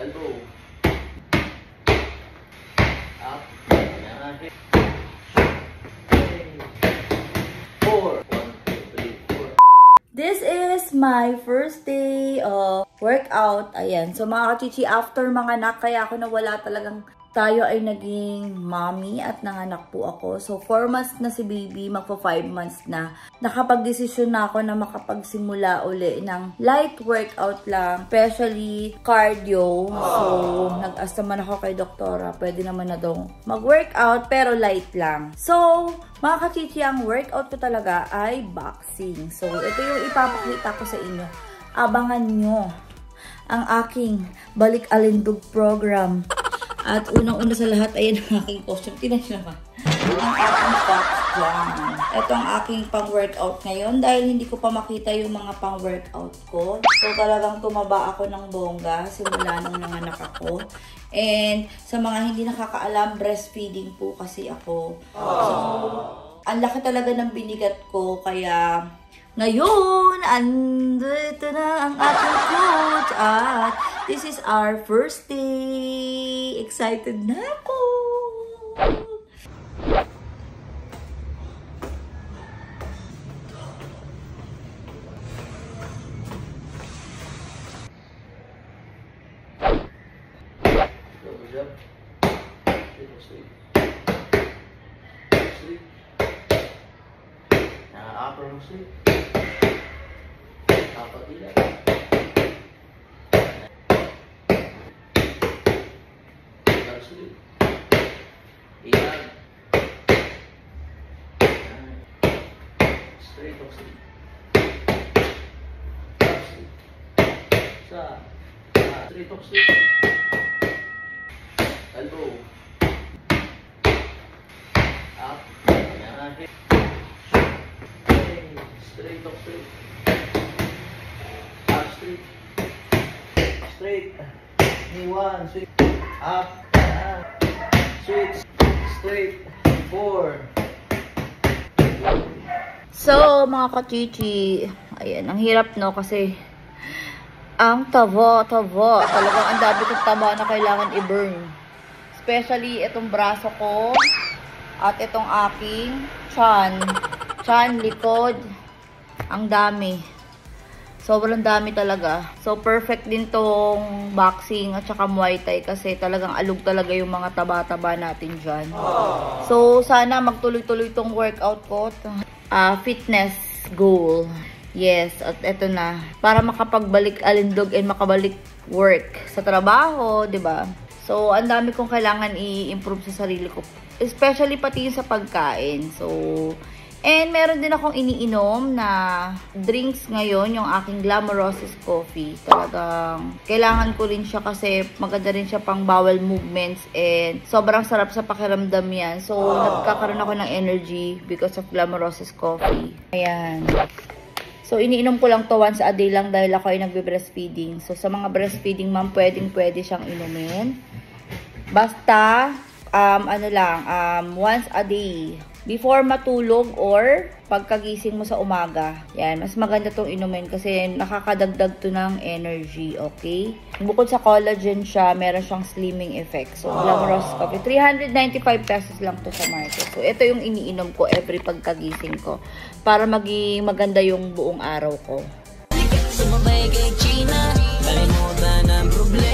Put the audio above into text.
elbow. Up. 4. 1, 2, 3, 4. This is my first day of workout. Ayan. So mga kachichi, after mga anak, kaya ako nawala talagang tayo ay naging mommy at nanganak po ako. So 4 months na si baby, magpa 5 months na. Nakapag-desisyon na ako na makapagsimula uli ng light workout lang, especially cardio. So nag-ask naman ako kay doktora, pwede naman na daw mag-workout pero light lang. So mga kachichi, ang workout ko talaga ay boxing. So ito yung ipapakita ko sa inyo. Abangan nyo ang aking balik alindog program. At unang-una sa lahat, ayan ang aking costume. Tingnan nyo naman. Ang aking box lang. Ito ang aking pang-workout ngayon. Dahil hindi ko pa makita yung mga pang-workout ko. So talagang tumaba ako ng bongga simula nung nanganak ako. And sa mga hindi nakakaalam, breastfeeding po kasi ako. So, ang laki talaga ng binigat ko. Kaya ngayon, andito na ang ating coach at this is our first day. Excited na ako! Upper sleep. Dapat tidak. Sleep. Iyan. Straight of sleep. Sleep. Straight of sleep. Elbow. Up. Straight of sleep. Up, straight. Straight. Knee 1, sweep. Up. Switch. Straight. 4. So, mga kachichi, ayan, ang hirap no kasi ang taba. Talagang ang dami kong taba na kailangan i-burn. Especially itong braso ko at itong aking chan, likod. Ang dami. Sobrang dami talaga. So, perfect din tong boxing at saka Muay Thai kasi talagang alog talaga yung mga taba-taba natin dyan. So, sana magtuloy-tuloy tong workout ko. Fitness goal. Yes, at eto na. Para makapagbalik alindog and makabalik work sa trabaho, 'di ba? So, ang dami kong kailangan i-improve sa sarili ko. Especially pati sa pagkain. So, and meron din akong iniinom na drinks ngayon, yung aking Glamorous Coffee. Talagang kailangan ko rin siya kasi maganda rin siya pang bowel movements and sobrang sarap sa pakiramdam yan. So, nagkakaroon ako ng energy because of Glamorous Coffee. Ayan. So, iniinom ko lang to once a day lang dahil ako ay nagbe-breastfeeding. So, sa mga breastfeeding ma'am, pwede siyang inumin. Basta, once a day. Before matulog or pagkagising mo sa umaga. Yan, mas maganda tong inumin kasi nakakadagdag to ng energy, okay? Bukod sa collagen siya, meron siyang slimming effect. So, Glamorous Coffee. 395 pesos lang to sa market. So, ito yung iniinom ko every pagkagising ko para maging maganda yung buong araw ko. Sumabay kay China, kalimutan ang problema.